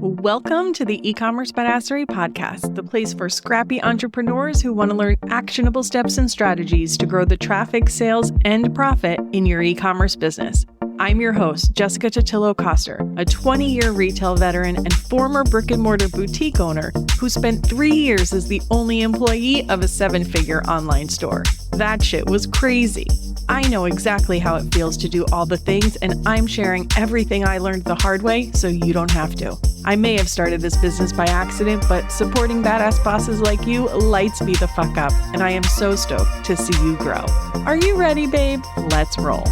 Welcome to the eCommerce Badassery Podcast, the place for scrappy entrepreneurs who want to learn actionable steps and strategies to grow the traffic, sales, and profit in your e-commerce business. I'm your host, Jessica Totillo-Coster, a 20-year retail veteran and former brick-and-mortar boutique owner who spent 3 years as the only employee of a 7-figure online store. That shit was crazy. I know exactly how it feels to do all the things, and I'm sharing everything I learned the hard way so you don't have to. I may have started this business by accident, but supporting badass bosses like you lights me the fuck up, and I am so stoked to see you grow. Are you ready, babe? Let's roll.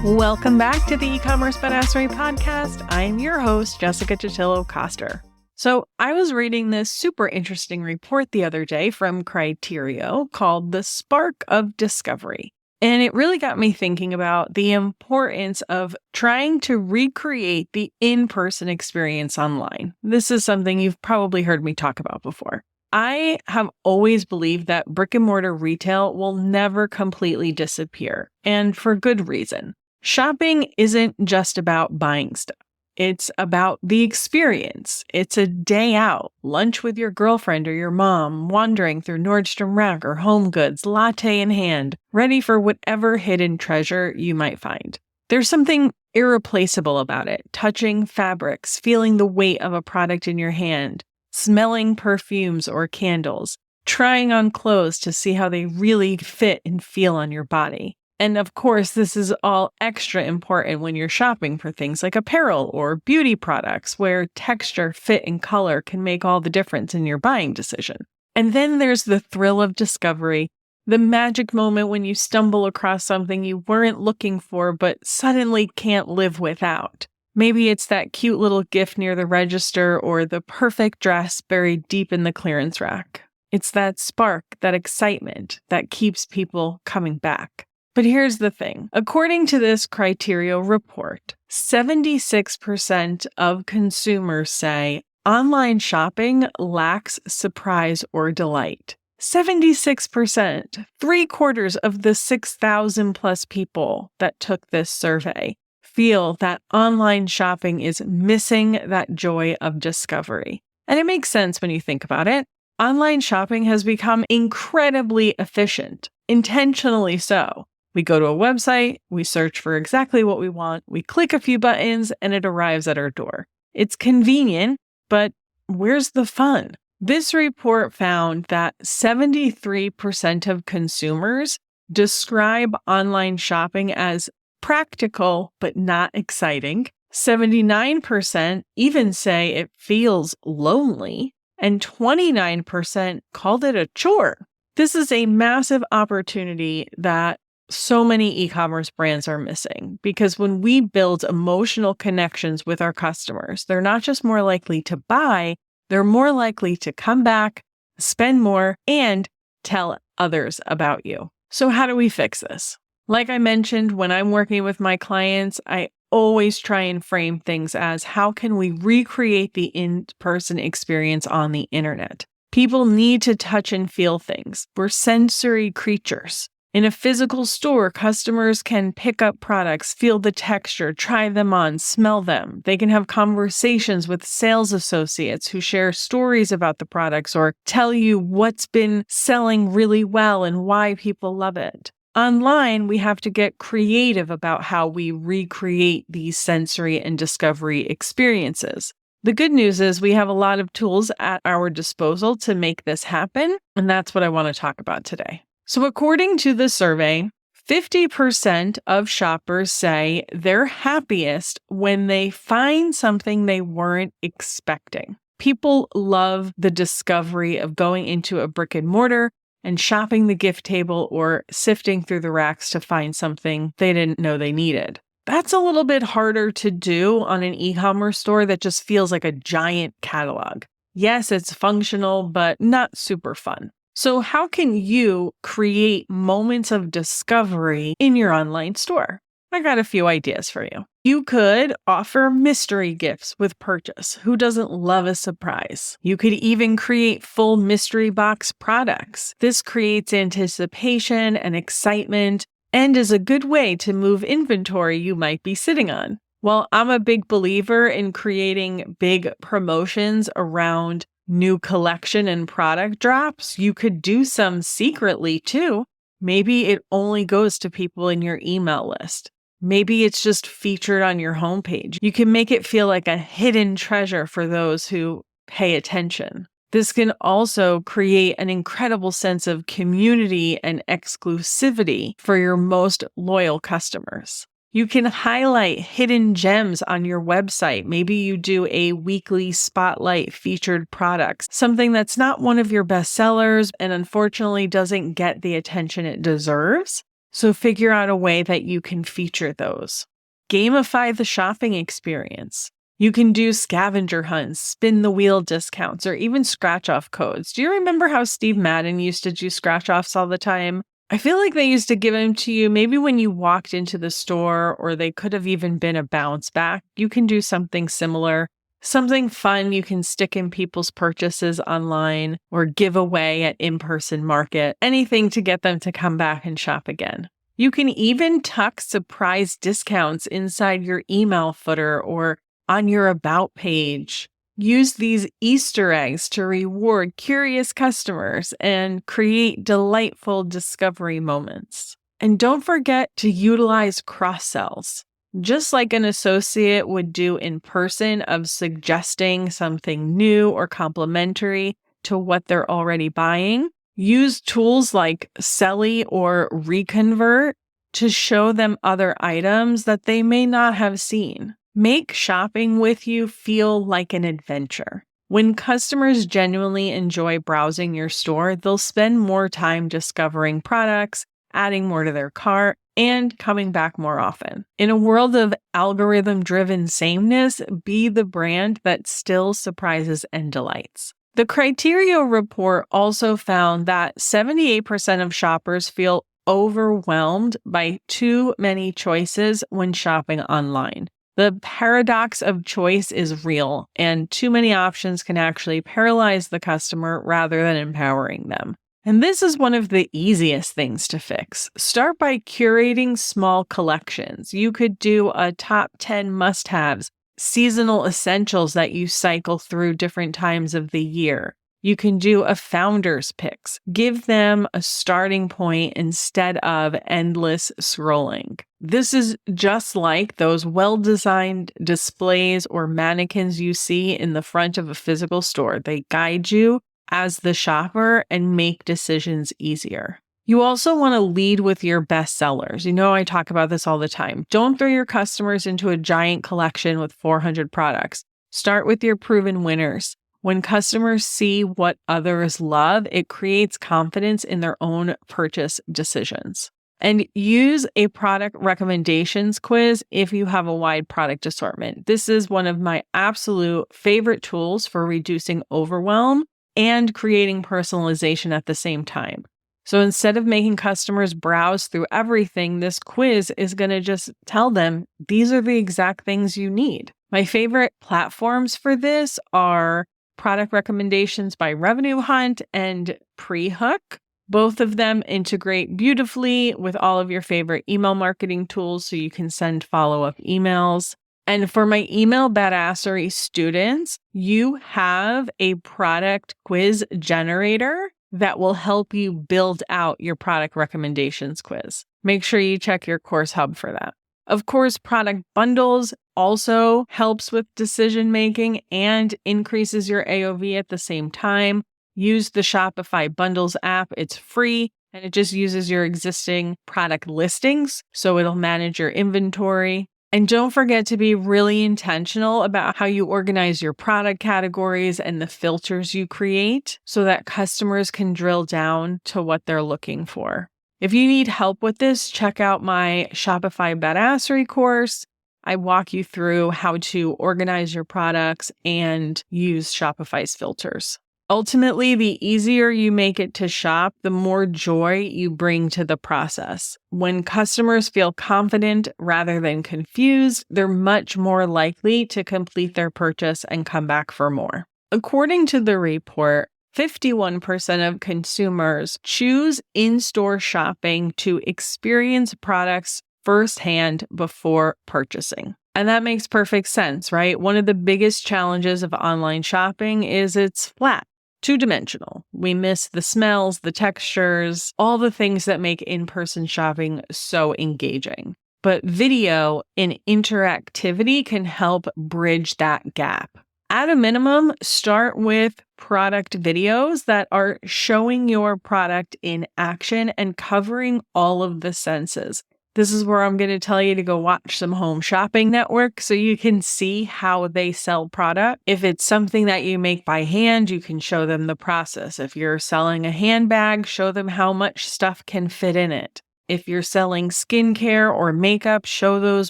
Welcome back to the eCommerce Badassery Podcast. I'm your host, Jessica Totillo-Coster. So I was reading this super interesting report the other day from Criterio called The Spark of Discovery. And it really got me thinking about the importance of trying to recreate the in-person experience online. This is something you've probably heard me talk about before. I have always believed that brick-and-mortar retail will never completely disappear, and for good reason. Shopping isn't just about buying stuff. It's about the experience. It's a day out, lunch with your girlfriend or your mom, wandering through Nordstrom Rack or Home Goods, latte in hand, ready for whatever hidden treasure you might find. There's something irreplaceable about it, touching fabrics, feeling the weight of a product in your hand, smelling perfumes or candles, trying on clothes to see how they really fit and feel on your body. And of course, this is all extra important when you're shopping for things like apparel or beauty products, where texture, fit, and color can make all the difference in your buying decision. And then there's the thrill of discovery, the magic moment when you stumble across something you weren't looking for but suddenly can't live without. Maybe it's that cute little gift near the register or the perfect dress buried deep in the clearance rack. It's that spark, that excitement that keeps people coming back. But here's the thing. According to this Criterio report, 76% of consumers say online shopping lacks surprise or delight. 76%, 3/4 of the 6,000 plus people that took this survey feel that online shopping is missing that joy of discovery. And it makes sense when you think about it. Online shopping has become incredibly efficient, intentionally so. We go to a website, we search for exactly what we want, we click a few buttons, and it arrives at our door. It's convenient, but where's the fun? This report found that 73% of consumers describe online shopping as practical but not exciting. 79% even say it feels lonely, and 29% called it a chore. This is a massive opportunity that so many e-commerce brands are missing, because when we build emotional connections with our customers, they're not just more likely to buy, they're more likely to come back, spend more, and tell others about you. So how do we fix this? Like I mentioned, when I'm working with my clients, I always try and frame things as, how can we recreate the in-person experience on the internet? People need to touch and feel things. We're sensory creatures. In a physical store, customers can pick up products, feel the texture, try them on, smell them. They can have conversations with sales associates who share stories about the products or tell you what's been selling really well and why people love it. Online, we have to get creative about how we recreate these sensory and discovery experiences. The good news is we have a lot of tools at our disposal to make this happen, and that's what I want to talk about today. So according to the survey, 50% of shoppers say they're happiest when they find something they weren't expecting. People love the discovery of going into a brick and mortar and shopping the gift table or sifting through the racks to find something they didn't know they needed. That's a little bit harder to do on an e-commerce store that just feels like a giant catalog. Yes, it's functional, but not super fun. So how can you create moments of discovery in your online store? I got a few ideas for you. You could offer mystery gifts with purchase. Who doesn't love a surprise? You could even create full mystery box products. This creates anticipation and excitement and is a good way to move inventory you might be sitting on. Well, I'm a big believer in creating big promotions around new collection and product drops. You could do some secretly too. Maybe it only goes to people in your email list. Maybe it's just featured on your homepage. You can make it feel like a hidden treasure for those who pay attention. This can also create an incredible sense of community and exclusivity for your most loyal customers. You can highlight hidden gems on your website. Maybe you do a weekly spotlight featured products, something that's not one of your best sellers and unfortunately doesn't get the attention it deserves. So figure out a way that you can feature those. Gamify the shopping experience. You can do scavenger hunts, spin the wheel discounts, or even scratch off codes. Do you remember how Steve Madden used to do scratch offs all the time? I feel like they used to give them to you maybe when you walked into the store, or they could have even been a bounce back. You can do something similar, something fun you can stick in people's purchases online or give away at in-person market, anything to get them to come back and shop again. You can even tuck surprise discounts inside your email footer or on your about page. Use these Easter eggs to reward curious customers and create delightful discovery moments. And don't forget to utilize cross-sells. Just like an associate would do in person of suggesting something new or complementary to what they're already buying, use tools like Selly or Reconvert to show them other items that they may not have seen. Make shopping with you feel like an adventure. When customers genuinely enjoy browsing your store, they'll spend more time discovering products, adding more to their cart, and coming back more often. In a world of algorithm-driven sameness, be the brand that still surprises and delights. The criteria report also found that 78% of shoppers feel overwhelmed by too many choices when shopping online. The paradox of choice is real, and too many options can actually paralyze the customer rather than empowering them. And this is one of the easiest things to fix. Start by curating small collections. You could do a top 10 must-haves, seasonal essentials that you cycle through different times of the year. You can do a founder's picks. Give them a starting point instead of endless scrolling. This is just like those well-designed displays or mannequins you see in the front of a physical store. They guide you as the shopper and make decisions easier. You also want to lead with your best sellers. You know, I talk about this all the time. Don't throw your customers into a giant collection with 400 products. Start with your proven winners. When customers see what others love, it creates confidence in their own purchase decisions. And use a product recommendations quiz if you have a wide product assortment. This is one of my absolute favorite tools for reducing overwhelm and creating personalization at the same time. So instead of making customers browse through everything, this quiz is going to just tell them these are the exact things you need. My favorite platforms for this are Product Recommendations by Revenue Hunt and Pre-Hook. Both of them integrate beautifully with all of your favorite email marketing tools so you can send follow-up emails. And for my email badassery students, you have a product quiz generator that will help you build out your product recommendations quiz. Make sure you check your course hub for that. Of course, product bundles also helps with decision making and increases your AOV at the same time. Use the Shopify Bundles app. It's free and it just uses your existing product listings, so it'll manage your inventory. And don't forget to be really intentional about how you organize your product categories and the filters you create so that customers can drill down to what they're looking for. If you need help with this, check out my Shopify Badassery course. I walk you through how to organize your products and use Shopify's filters. Ultimately, the easier you make it to shop, the more joy you bring to the process. When customers feel confident rather than confused, they're much more likely to complete their purchase and come back for more. According to the report, 51% of consumers choose in-store shopping to experience products firsthand before purchasing. And that makes perfect sense, right? One of the biggest challenges of online shopping is it's flat, two-dimensional. We miss the smells, the textures, all the things that make in-person shopping so engaging. But video and interactivity can help bridge that gap. At a minimum, start with product videos that are showing your product in action and covering all of the senses. This is where I'm going to tell you to go watch some Home Shopping Network so you can see how they sell product. If it's something that you make by hand, you can show them the process. If you're selling a handbag, show them how much stuff can fit in it. If you're selling skincare or makeup, show those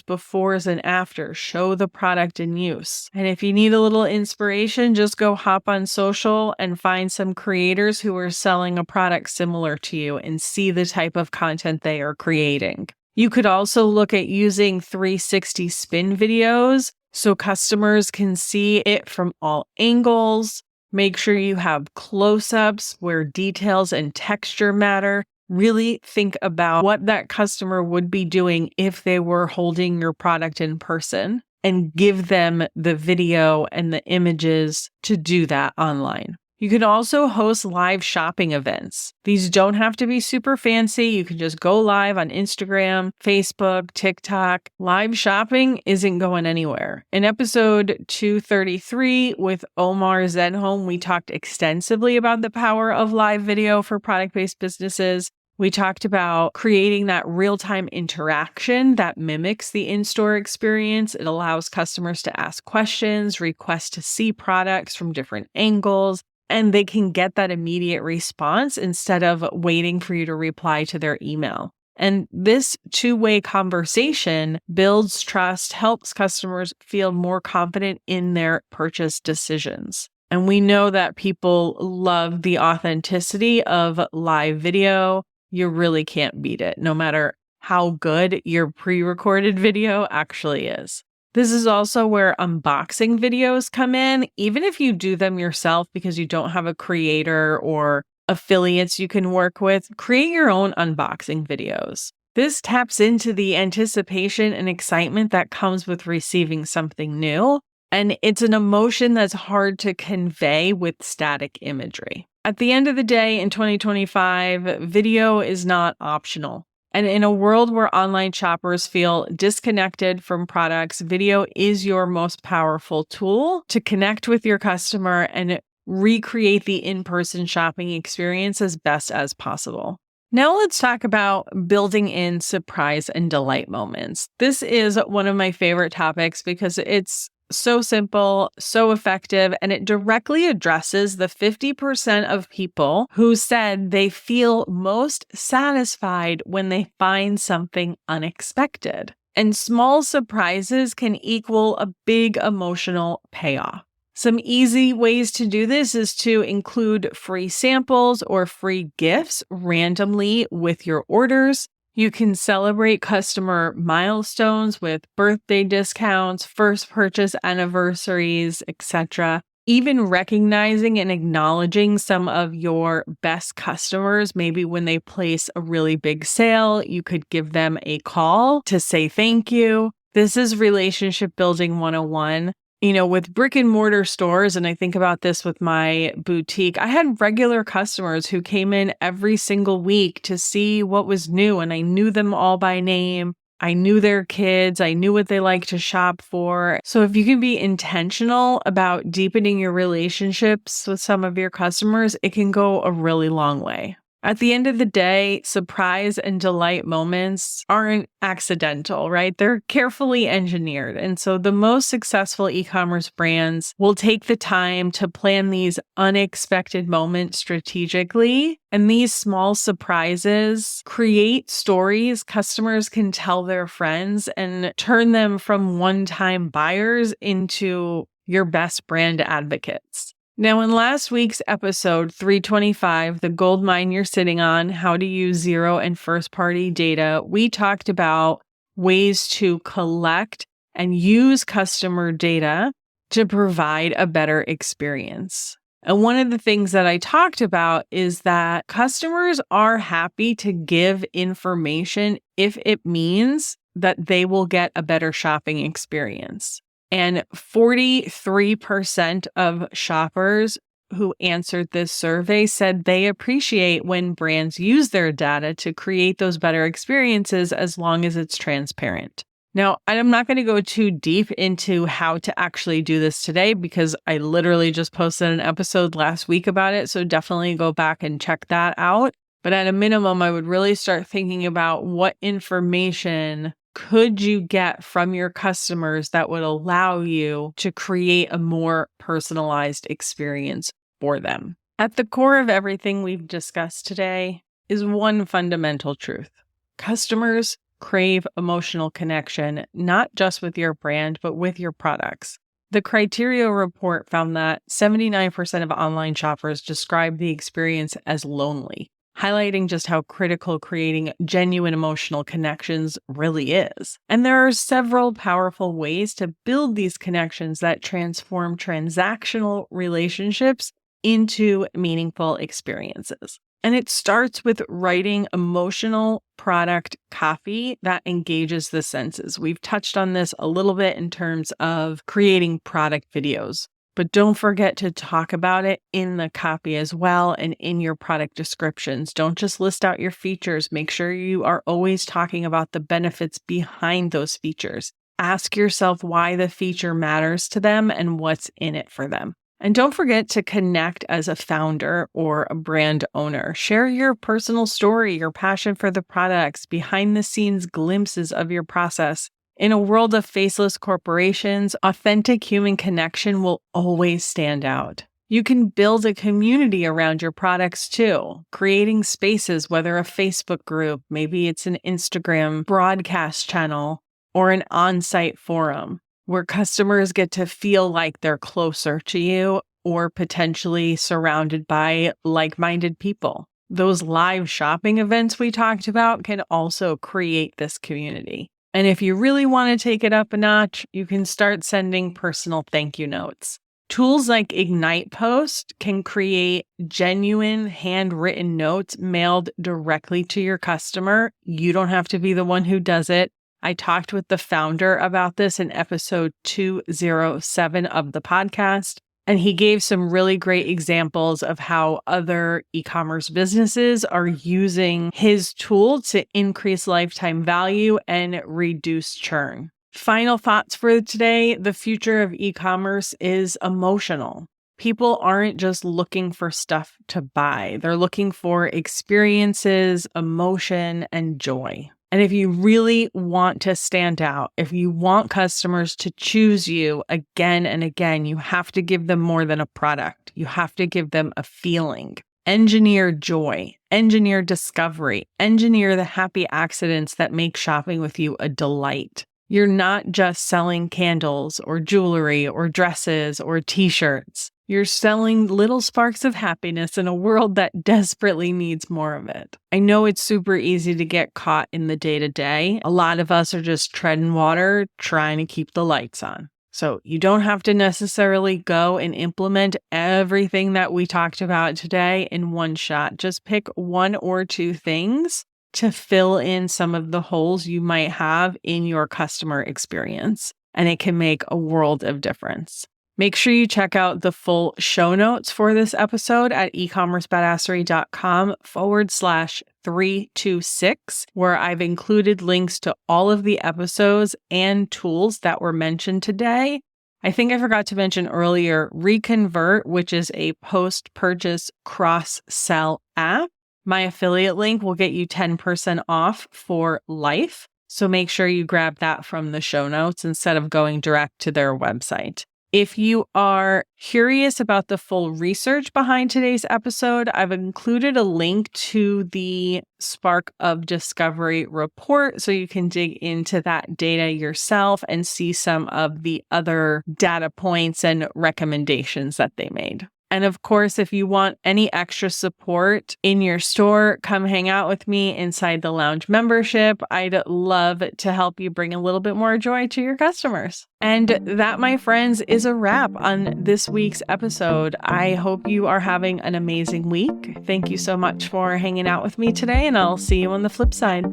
befores and afters. Show the product in use. And if you need a little inspiration, just go hop on social and find some creators who are selling a product similar to you and see the type of content they are creating. You could also look at using 360 spin videos so customers can see it from all angles. Make sure you have close-ups where details and texture matter. Really think about what that customer would be doing if they were holding your product in person and give them the video and the images to do that online. You can also host live shopping events. These don't have to be super fancy. You can just go live on Instagram, Facebook, TikTok. Live shopping isn't going anywhere. In episode 233 with Omar Zenhom, we talked extensively about the power of live video for product-based businesses. We talked about creating that real-time interaction that mimics the in-store experience. It allows customers to ask questions, request to see products from different angles, and they can get that immediate response instead of waiting for you to reply to their email. And this two-way conversation builds trust, helps customers feel more confident in their purchase decisions. And we know that people love the authenticity of live video. You really can't beat it, no matter how good your pre-recorded video actually is. This is also where unboxing videos come in. Even if you do them yourself because you don't have a creator or affiliates you can work with, create your own unboxing videos. This taps into the anticipation and excitement that comes with receiving something new, and it's an emotion that's hard to convey with static imagery. At the end of the day, in 2025, video is not optional. And in a world where online shoppers feel disconnected from products, video is your most powerful tool to connect with your customer and recreate the in-person shopping experience as best as possible. Now let's talk about building in surprise and delight moments. This is one of my favorite topics because it's so simple, so effective, and it directly addresses the 50% of people who said they feel most satisfied when they find something unexpected. And small surprises can equal a big emotional payoff. Some easy ways to do this is to include free samples or free gifts randomly with your orders. You can celebrate customer milestones with birthday discounts, first purchase anniversaries, etc. Even recognizing and acknowledging some of your best customers, maybe when they place a really big sale, you could give them a call to say thank you. This is relationship building 101. With brick and mortar stores, and I think about this with my boutique, I had regular customers who came in every single week to see what was new, and I knew them all by name. I knew their kids. I knew what they like to shop for. So if you can be intentional about deepening your relationships with some of your customers, it can go a really long way. At the end of the day, surprise and delight moments aren't accidental, right? They're carefully engineered. And so the most successful e-commerce brands will take the time to plan these unexpected moments strategically. And these small surprises create stories customers can tell their friends and turn them from one-time buyers into your best brand advocates. Now, in last week's episode 325, the gold mine you're sitting on, how to use zero and first-party data, we talked about ways to collect and use customer data to provide a better experience. And one of the things that I talked about is that customers are happy to give information if it means that they will get a better shopping experience. And 43% of shoppers who answered this survey said they appreciate when brands use their data to create those better experiences as long as it's transparent. Now, I'm not going to go too deep into how to actually do this today because I literally just posted an episode last week about it, so definitely go back and check that out. But at a minimum, I would really start thinking about what information could you get from your customers that would allow you to create a more personalized experience for them. At the core of everything we've discussed today is one fundamental truth. Customers crave emotional connection, not just with your brand, but with your products. The Criteria report found that 79% of online shoppers describe the experience as lonely, highlighting just how critical creating genuine emotional connections really is. And there are several powerful ways to build these connections that transform transactional relationships into meaningful experiences. And it starts with writing emotional product copy that engages the senses. We've touched on this a little bit in terms of creating product videos, but don't forget to talk about it in the copy as well and in your product descriptions. Don't just list out your features. Make sure you are always talking about the benefits behind those features. Ask yourself why the feature matters to them and what's in it for them. And don't forget to connect as a founder or a brand owner. Share your personal story, your passion for the products, behind the scenes glimpses of your process. In a world of faceless corporations, authentic human connection will always stand out. You can build a community around your products too, creating spaces, whether a Facebook group, maybe it's an Instagram broadcast channel, or an on-site forum, where customers get to feel like they're closer to you or potentially surrounded by like-minded people. Those live shopping events we talked about can also create this community. And if you really want to take it up a notch, you can start sending personal thank you notes. Tools like Ignite Post can create genuine handwritten notes mailed directly to your customer. You don't have to be the one who does it. I talked with the founder about this in episode 207 of the podcast, and he gave some really great examples of how other e-commerce businesses are using his tool to increase lifetime value and reduce churn. Final thoughts for today. The future of e-commerce is emotional. People aren't just looking for stuff to buy. They're looking for experiences, emotion, and joy. And if you really want to stand out, if you want customers to choose you again and again, you have to give them more than a product. You have to give them a feeling. Engineer joy, engineer discovery, engineer the happy accidents that make shopping with you a delight. You're not just selling candles or jewelry or dresses or t-shirts. You're selling little sparks of happiness in a world that desperately needs more of it. I know it's super easy to get caught in the day-to-day. A lot of us are just treading water, trying to keep the lights on. So you don't have to necessarily go and implement everything that we talked about today in one shot. Just pick one or two things to fill in some of the holes you might have in your customer experience, and it can make a world of difference. Make sure you check out the full show notes for this episode at ecommercebadassery.com/326, where I've included links to all of the episodes and tools that were mentioned today. I think I forgot to mention earlier, Reconvert, which is a post-purchase cross-sell app. My affiliate link will get you 10% off for life. So make sure you grab that from the show notes instead of going direct to their website. If you are curious about the full research behind today's episode, I've included a link to the Spark of Discovery report so you can dig into that data yourself and see some of the other data points and recommendations that they made. And of course, if you want any extra support in your store, come hang out with me inside the lounge membership. I'd love to help you bring a little bit more joy to your customers. And that, my friends, is a wrap on this week's episode. I hope you are having an amazing week. Thank you so much for hanging out with me today, and I'll see you on the flip side.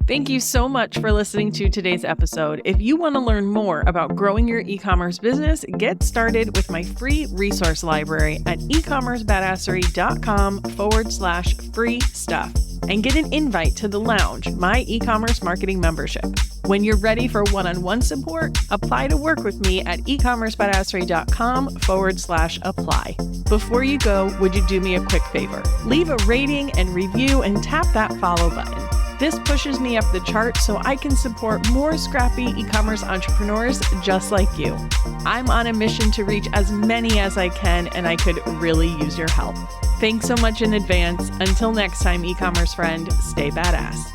Thank you so much for listening to today's episode. If you want to learn more about growing your e-commerce business, get started with my free resource library at ecommercebadassery.com/free stuff and get an invite to the Lounge, my e-commerce marketing membership. When you're ready for one-on-one support, apply to work with me at ecommercebadassery.com/apply. Before you go, would you do me a quick favor? Leave a rating and review and tap that follow button. This pushes me up the chart so I can support more scrappy e-commerce entrepreneurs just like you. I'm on a mission to reach as many as I can, and I could really use your help. Thanks so much in advance. Until next time, e-commerce friend, stay badass.